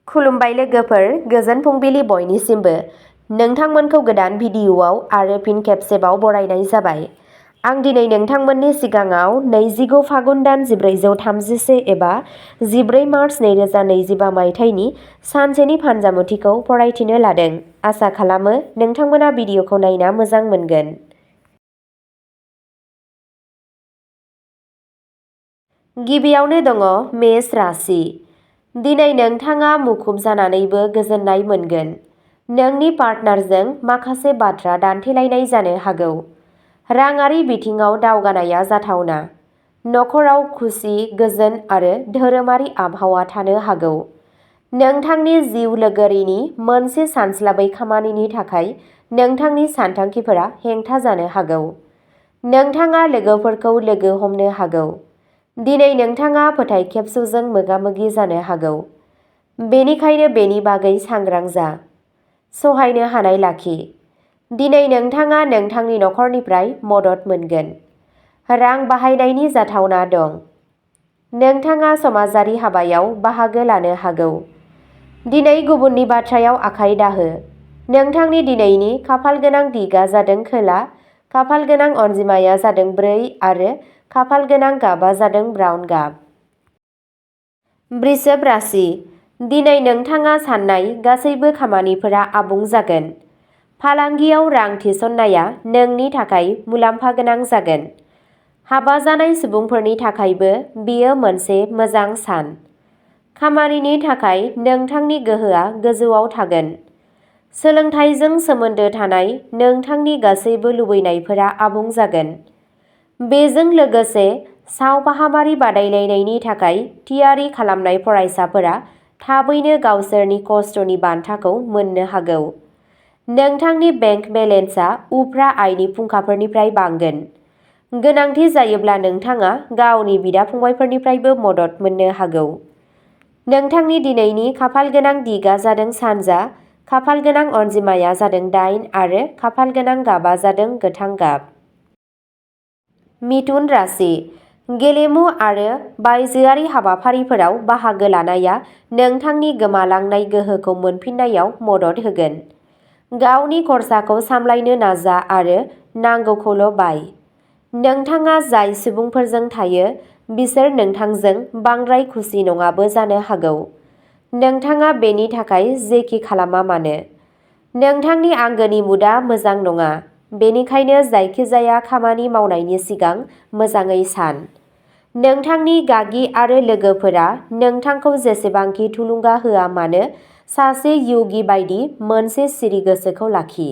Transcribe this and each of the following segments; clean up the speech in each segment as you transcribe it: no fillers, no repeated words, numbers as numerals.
खुलुमबाय लोगोफोर, गोजोन फुंबिलि बयनिसिमबो। नोंथांमोनखौ गोदान भिडिअ'आव आरो फिन खेबसेबाव बरायनाय जाबाय। आं दिनै नोंथांमोननि सिगाङाव 25 फागुन दान 1431 एबा 14 मार्च 2025 मायथाइनि सानसेनि फानजामुथिखौ फरायथिनो लादों। आसा खालामो नोंथांमोना भिडिअ'खौ नायना मोजां मोनगोन। गिबियावनो दङ मेष राशि। दिनै नोंथाङा मुखुब जानानैबो गोजोननाय मोनगोन। नोंनि पार्टनारजों माखासे बाथ्रा दान्थेलायनाय जानो हागौ। राङारि बिथिङाव दावगानाया जाथावना। नखराव खुसि, गोजोन आरो धोरोमारि आबहावा थानो हागौ। नोंथांनि जिउ लोगोरिनि मोनसे सानस्लाबै खामानिनि थाखाय नोंथांनि सानथांखिफोरा हेंथा जानो हागौ। नोंथाङा लोगोफोरखौ लोगो हमनो हागौ। दिनै नोंथाङा फोथायखेबस'जों मोगा-मोगि जानो हागौ। बेनिखायनो बेनि बागै सांग्रां जा। सहायनो हानाय लाखि। दिनै नोंथाङा नोंथांनि नखरनिफ्राय मदद मोनगोन। रां बाहायनायनि जाथावना दं। नोंथाङा समाजारि हाबायाव बाहागो लानो हागौ। दिनै गुबुननि बाथ्रायाव आखाइ दाहो। नोंथांनि दिनैनि खाफालगोनां दिगआ जादों खोला, खाफालगोनां अनजिमाया जादों 4 आरो खाफालगोनां गाबआ जादों ब्राउन गाब। वृषभ राशि। दिनै नोंथाङा साननाय गासैबो खामानिफोरा आबुं जागोन। फालांगियाव रां थिसननाया नोंनि थाखाय मुलाम्फा गोनां जागोन। हाबा जानाय सुबुंफोरनि थाखायबो बेयो मोनसे मोजां सान। खामानिनि थाखाय नोंथांनि गोहोआ गोजौआव थागोन। सोलोंथाइजों सोमोन्दो थानाय नोंथांनि गासैबो लुबैनायफोरा आबुं जागोन। बेजों लोगोसे सावफाहामारि बादायलायनायनि थाखाय थियारि खालामनाय फरायसाफोरा थाबैनो गावसोरनि खस्थ'नि बान्थाखौ मोननो हागौ। नोंथांनि बेंक बेलेन्सआ उफ्रा आयनि फुंखाफोरनिफ्राय बांगोन। गोनांथि जायोब्ला नोंथाङा गावनि बिदा-फंबायफोरनिफ्रायबो मदद मोननो हागौ। नोंथांनि दिनैनि खाफालगोनां दिगआ जादों सानजा, खाफालगोनां अनजिमाया जादों 8 आरो खाफालगोनां गाबआ जादों गोथां गाब। मिथुन राशि। गेलेमु आरो बायजोआरि हाबाफारिफोराव बाहागो लानाया नोंथांनि गोमालांनाय गोहोखौ मोनफिननायाव मदद होगोन। गावनि खरसाखौ सामलायनो नाजा आरो नांगौखौल' बाय। नोंथाङा जाय सुबुंफोरजों थायो बिसोर नोंथांजों बांद्राय खुसि नङाबो जानो हागौ। नोंथाङा बेनि थाखाय जेखि खालामा मानो। नोंथांनि आंगोनि मुडआ मोजां नङा, बेनिखायनो जायखिजाया खामानि मावनायनि सिगां मोजाङै सान। नोंथांनि गागि आरो लोगोफोरा नोंथांखौ जेसेबांखि थुलुंगा होआ मानो सासे यगी बायदि मोनसे सिरि गोसोखौ लाखि।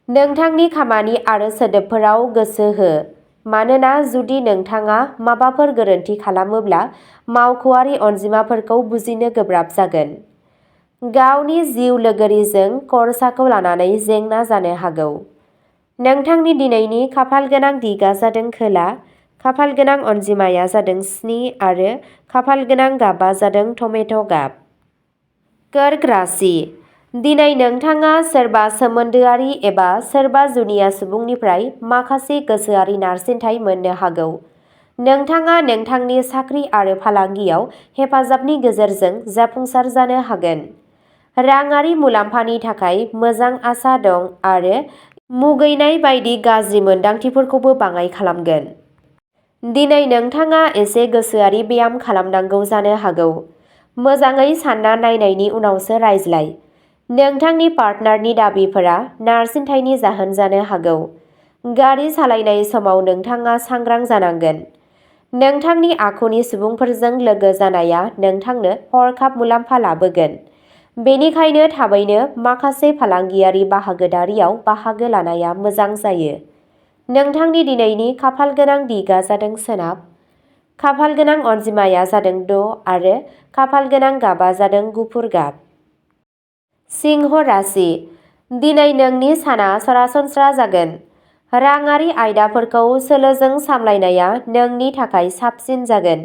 नोंथांनि खामानि आरो सोदोबफोराव गोसो हो, मानोना जुदि नोंथाङा माबाफोर गोरोन्थि खालामोब्ला मावख'आरि अनजिमाफोरखौ बुजिनो गोब्राब जागोन। गावनि जिउ लोगोरिजों खरसाखौ लानानै जेंना जानो हागौ। नोंथांनि दिनैनि खाफालगोनां दिगआ जादों खोला, खाफालगोनां अनजिमाया जादों 7 आरो खाफालगोनां गाबआ जादों टमेट' गाब। कर्क राशि। दिनै नोंथाङा सोरबा सोमोन्दोआरि एबा सोरबा जुनिया सुबुंनिफ्राय माखासे गोसोआरि नारसिनथाय मोननो हागौ। नोंथाङा नोंथांनि साख्रि आरो फालांगियाव हेफाजाबनि गेजेरजों जाफुंसार जानो हागोन। राङारि मुलाम्फानि थाखाय मोजां आसा दं आरो मुगैनाय बायदि गाज्रि मोनदांथिफोरखौबो बाङाइ खालामगोन। दिनै नोंथाङा एसे गोसोआरि ब्याम खालामनांगौ जानो हागौ। मोजाङै सानना नायनायनि उनावसो रायज्लाय। नोंथांनि पार्टनारनि दाबिफोरा नारसिनथायनि जाहोन जानो हागौ। गारि सालायनाय समाव नोंथाङा सांग्रां जानांगोन। नोंथांनि आखुनि सुबुंफोरजों लोगो जानाया नोंथांनो हरखाब मुलाम्फा लाबोगोन। बेनिखायनो थाबैनो माखासे फालांगियारि बाहागोदारियाव बाहागो लानाया मोजां जायो। नोंथांनि दिनैनि खाफालगोनां दिगआ जादों सोनाब, खाफालगोनां अनजिमाया जादों 6 आरो खाफालगोनां गाबआ जादों गुफुर गाब। सिंह राशि। दिनै नोंनि साना सरासनस्रा जागोन। राङारि आयदाफोरखौ सोलोजों सामलायनाया नोंनि थाखाय साबसिन जागोन।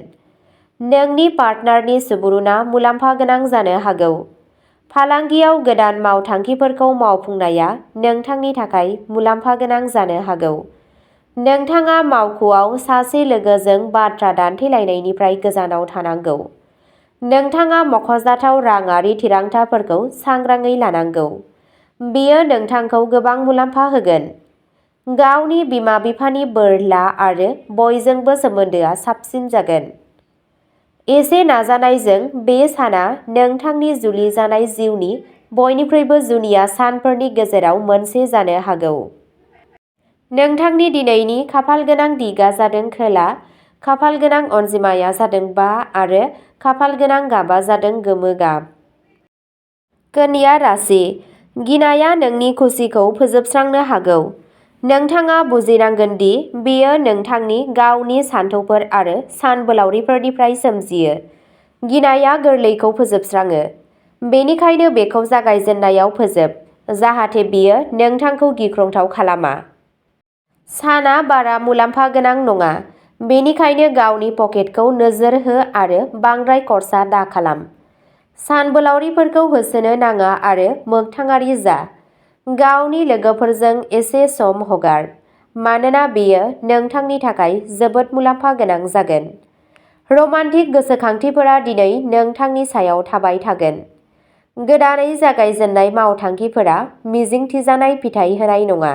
नोंनि पार्टनारनि सुबुरुनआ मुलाम्फा गोनां जानो हागौ। फालांगियाव गोदान मावथांखिफोरखौ मावफुंनाया नोंथांनि थाखाय मुलाम्फा गोनां जानो हागौ। नोंथाङा मावख'आव सासे लोगोजों बाथ्रा दान्थेलायनायनिफ्राय गोजानाव थानांगौ। नोंथाङा मख'जाथाव राङारि थिरांथाफोरखौ सांग्राङै लानांगौ। बेयो नोंथांखौ गोबां मुलाम्फा होगोन। गावनि बिमा-बिफानि बोर ला आरो बयजोंबो सोमोन्दोआ साबसिन जागोन। एसे नाजानायजों बे साना नोंथांनि जुलि जानाय जिउनि बयनिख्रुइबो जुनिया सानफोरनि गेजेराव मोनसे जानो हागौ। नोंथांनि दिनैनि खाफालगोनां दिगा जादों खोला, खाफालगोनां अनजिमाया जादों 5 आरो खाफालगोनां गाबा जादों गोमो गाब। कन्या राशि। गिनाया नोंनि खुसिखौ फोजोबस्रांनो हागौ। नोंथाङा बुजिनांगोन दि बेयो नोंथांनि गावनि सानथौफोर आरो सानबोलावरिफोरनिफ्राय सोमजियो। गिनाया गोरलैखौ फोजोबस्राङो। बेनिखायनो बेखौ जागायजेननायाव फोजोब, जाहाथे बेयो नोंथांखौ गिख्रंथाव खालामा। साना बारा मुलाम्फा गोनां नङा, बेनिखायनो गावनि पकेटखौ नोजोर हो आरो बांद्राय खर्सा दाखालाम। सानबोलावरिफोरखौ होसोनो नाङा आरो मोगथाङारि जा। गावनि लोगोफोरजों एसे सम हगार, मानोना बेयो नोंथांनि थाखाय जोबोद मुलाम्फा गोनां जागोन। रमान्टिक गोसोखांथिफोरा दिनै नोंथांनि सायाव थाबाय थागोन। गोदानै जागायजेननाय मावथांखिफोरा मिजिंथिजानाय फिथाय होनाय नङा।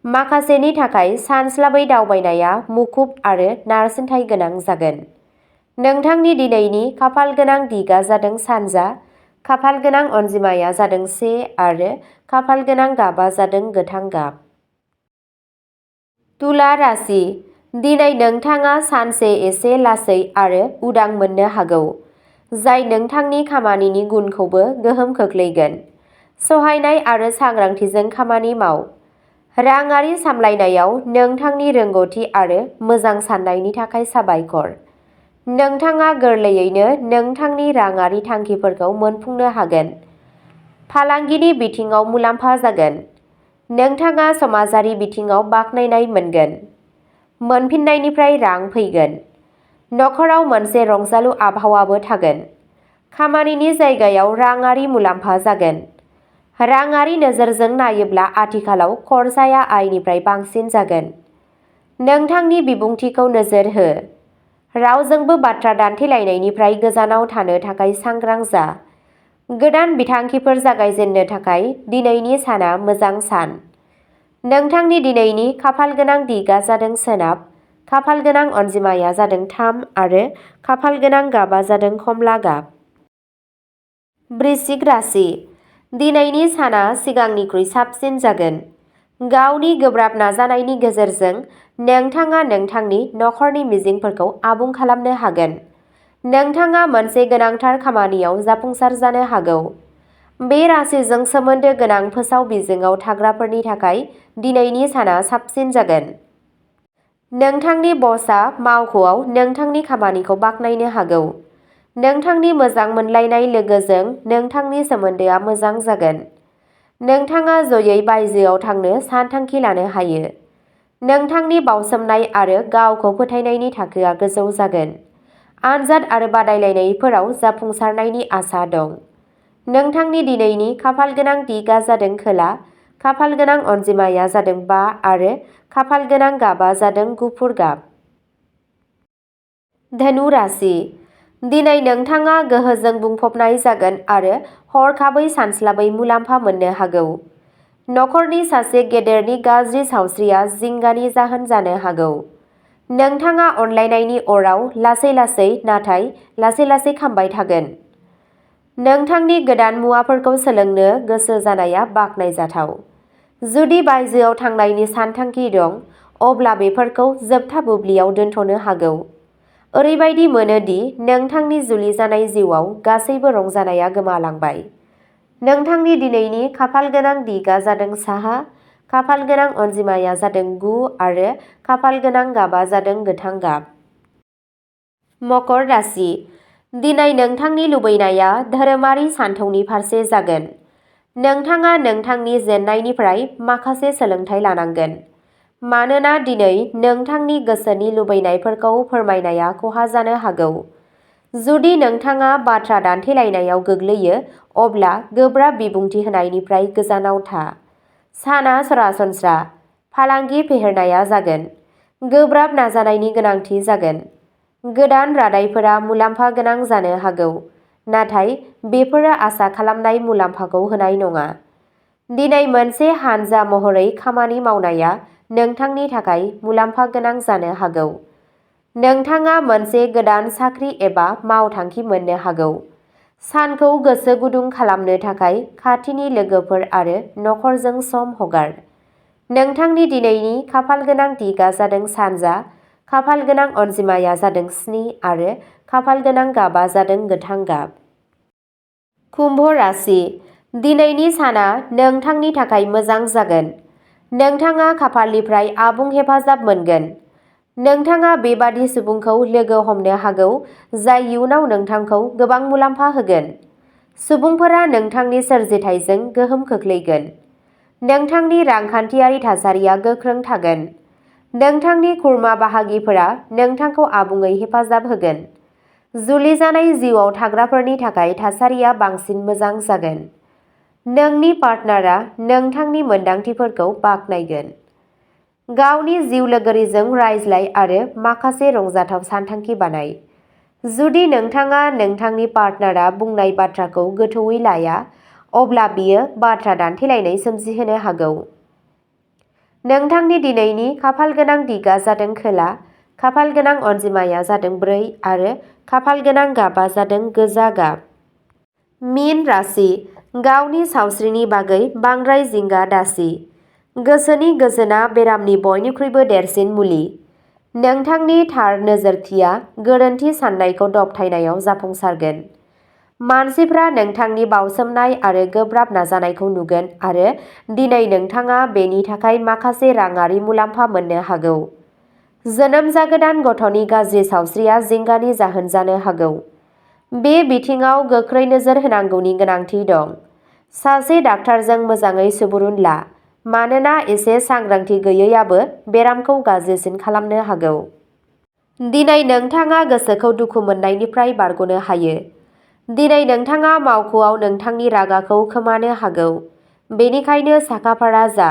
माखासेनि थाखाय सानस्लाबै दावबायनाया मुखुब आरो नारसिनथाय गोनां जागोन। नोंथांनि दिनैनि खाफालगोनां दिगा जादों सानजा, खाफालगोनां अनजिमाया जादों 1 आरो खाफालगोनां गाबा जादों गोथां गाब। तुला राशि। दिनै नोंथाङा सानसे एसे लासै आरो उदां मोननो हागौ, जाय नोंथांनि खामानिनि गुनखौबो गोहोम खोख्लैगोन। सहायनाय आरो सांग्रांथिजों खामानि माव। राङारि सामलायनायाव नोंथांनि रोंग'थि आरो मोजां साननायनि थाखाय साबायखर। नोंथाङा गोरलैयैनो नोंथांनि राङारि थांखिफोरखौ मोनफुंनो हागोन। फालांगिनि बिथिङाव मुलाम्फा जागोन। नोंथाङा समाजारि बिथिङाव बाख्नायनाय मोनगोन। मोनफिन्नायनिफ्राय रां फैगोन। नखराव मोनसे रंजालु आबहावाबो थागोन। खामानिनि जायगायाव राङारि मुलाम्फा जागोन। राङारि नोजोरजों नायोब्ला आथिखालाव खरसाया आयनिफ्राय बांसिन जागोन। नोंथांनि बिबुंथिखौ नोजोर हो। रावजोंबो बाथ्रा दान्थेलायनायनिफ्राय गोजानाव थानो थाखाय सांग्रां जा। गोदान बिथांखिफोर जागायजेननो थाखाय दिनैनि साना मोजां सान। नोंथांनि दिनैनि खाफालगोनां दिगा जादों सोनाब, खाफालगोनां अनजिमाया जादों 3 आरो खाफालगोनां गाबा जादों खमला गाब। वृश्चिक राशि। दिनैनि साना सिगांनिख्रुइ साबसिन जागोन। गावनि गोब्राब नाजानायनि गेजेरजों नोंथाङा नोंथांनि नखरनि मिजिंफोरखौ आबुं खालामनो हागोन। नोंथाङा मोनसे गोनांथार खामानियाव जाफुंसार जानो हागौ। बे राशिजों सोमोन्दो गोनां फोसाव बिजोङाव थाग्राफोरनि थाखाय दिनैनि साना साबसिन जागोन। नोंथांनि बसआ मावख'आव नोंथांनि खामानिखौ बाख्नायनो हागौ। नोंथांनि मोजां मोनलायनाय लोगोजों नोंथांनि सोमोन्दोआ मोजां जागोन। नोंथाङा जयै बायजोआव थांनो सानथांखि लानो हायो। नोंथांनि बावसोमनाय आरो गावखौ फोथायनायनि थाखोआ गोजौ जागोन। आनजाद आरो बादायलायनायफोराव जाफुंसारनायनि आसा दं। नोंथांनि दिनैनि खाफालगोनां दिगा जादों खोला, खाफालगोनां अनजिमाया जादों 5 आरो खाफालगोनां गाबा जादों गुफुर गाब। धनु राशि। दिनै नोंथाङा गोहोजों बुंफबनाय जागोन आरो हरखाबै सानस्लाबै मुलाम्फा मोननो हागौ। नखरनि सासे गेदेरनि गाज्रि सावस्रिया जिंगानि जाहोन जानो हागौ। नोंथाङा अनलायनायनि अराव लासै-लासै नाथाय लासै-लासै खामबाय थागोन। नोंथांनि गोदान मुवाफोरखौ सोलोंनो गोसो जानाया बाख्नायजाथाव। जुदि बायजोआव थांनायनि सानथांखि दं, अब्ला बेफोरखौ जोबथा बुब्लियाव दोनथ'नो हागौ। ओरैबायदि मोनो दि नोंथांनि जुलि जानाय जिउआव गासैबो रंजानायआ गोमालांबाय। नोंथांनि दिनैनि खाफालगोनां दिगा जादों साहा, खाफालगोनां अनजिमाया जादों 9 आरो खाफालगोनां गाबा जादों गोथां गाब। मकर राशि। दिनै नोंथांनि लुबैनाया धोरोमारि सानथौनि फारसे जागोन। नोंथाङा नोंथांनि जेननायनिफ्राय माखासे सोलोंथाय लानांगोन, मानोना दिनै नोंथांनि गोसोनि लुबैनायफोरखौ फोरमायनाया खहा जानो हागौ। जुदि नोंथाङा बाथ्रा दान्थेलायनायाव गोग्लैयो, अब्ला गोब्राब बिबुंथि होनायनिफ्राय गोजानाव था। साना सरासनस्रा। फालांगि फेहेरनाया जागोन। गोब्राब नाजानायनि गोनांथि जागोन। गोदान रादायफोरा मुलाम्फा गोनां जानो हागौ, नाथाय बेफोरो आसा खालामनाय मुलाम्फाखौ होनाय नङा। दिनै मोनसे हानजा महरै खामानि मावनाया नोंथांनि थाखाय मुलाम्फा गोनां जानो हागौ। नोंथाङा मोनसे गोदान साख्रि एबा मावथांखि मोननो हागौ। सानखौ गोसो गुदुं खालामनो थाखाय खाथिनि लोगोफोर आरो नखरजों सम हगार। नोंथांनि दिनैनि खाफालगोनां दिगा जादों सानजा, खाफालगोनां अनजिमाया जादों 7 आरो खाफालगोनां गाबा जादों गोथां गाब। कुम्भ राशि, दिनैनि साना नोंथांनि थाखाय मोजां जागोन। नोंथाङा खाफालनिफ्राय आबुं हेफाजाब मोनगोन। नोंथाङा बेबादि सुबुंखौ लोगो हमनो हागौ जाय इयुनाव नोंथांखौ गोबां मुलाम्फा होगोन। सुबुंफोरा नोंथांनि सोरजिथायजों गोहोम खोख्लैगोन। नोंथांनि रांखान्थियारि थासारिया गोख्रों थागोन। नोंथांनि खुरमा बाहागिफोरा नोंथांखौ आबुङै हेफाजाब होगोन। जुलि जानाय जिउआव थाग्राफोरनि थाखाय थासारिया बांसिन मोजां जागोन। नोंनि पार्टनारआ नोंथांनि मोनदांथिफोरखौ बाख्नायगोन। गावनि जिउ लोगोरिजों रायज्लाय आरो माखासे रंजाथाव सानथांखि बानाय। जुदि नोंथाङा नोंथांनि पार्टनारआ बुंनाय बाथ्राखौ गोथौवै लाया, अब्ला बियो बाथ्रा दान्थेलायनाय सोमजिहोनो हागौ। नोंथांनि दिनैनि खाफालगोनां दिगा जादों खोला, खाफालगोनां अनजिमाया जादों 4 आरो खाफालगोनां गाबा जादों गोजा गाब। मीन राशि, गावनि सावस्रिनि बागै बांद्राय जिंगा दासि। गोसोनि गोजोनआ बेरामनि बयनिख्रुइबो देरसिन मुलि। नोंथांनि थार नोजोरथिया गोरोन्थि साननायखौ दबथायनायाव जाफुंसारगोन। मानसिफ्रा नोंथांनि बावसोमनाय आरो गोब्राब नाजानायखौ नुगोन आरो दिनै नोंथाङा बेनि थाखाय माखासे राङारि मुलाम्फा मोननो हागौ। जोनोम जागोदान गथ'नि गाज्रि सावस्रिया जिंगानि जाहोन जानो हागौ। बे बिथिङाव गोख्रै नोजोर होनांगौनि गोनांथि दं। सासे डाक्टारजों मोजाङै सुबुरुन ला, मानोना एसे सांग्रांथि गैयैआबो बेरामखौ गाज्रिसिन खालामनो हागौ। दिनै नोंथाङा गोसोखौ दुखु मोननायनिफ्राय बारग'नो हायो। दिनै नोंथाङा मावख'आव नोंथांनि रागाखौ खोमानो हागौ, बेनिखायनो साखाफारा जा।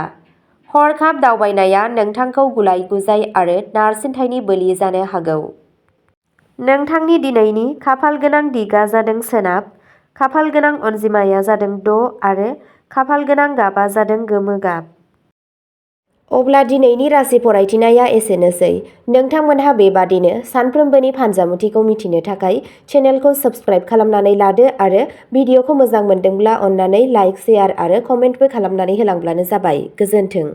हरखाब दावबायनाया नोंथांखौ गुलाय-गुजाय आरो नारसिनथायनि बोलि जानो हागौ। नोंथांनि दिनैनि खाफालगोनां दिगा जादों सोनाब, खाफालगोनां अनजिमाया जादों 6 आरो खाफालगोनां गाबा जादों गोमो गाब। अब्ला दिनैनि राशि फरायथिनाया एसेनोसै। नोंथांमोनहा बेबादिनो सानफ्रोमबोनि फानजामुथिखौ मिथिनो थाखाय चेनेलखौ साबस्क्राइब खालामनानै लादो आरो भिडिअखौ मोजां मोनदोंब्ला अन्नानै लाइक, शेयार आरो कमेन्टबो खालामनानै होलांब्लानो जाबाय। गोजोन्थों।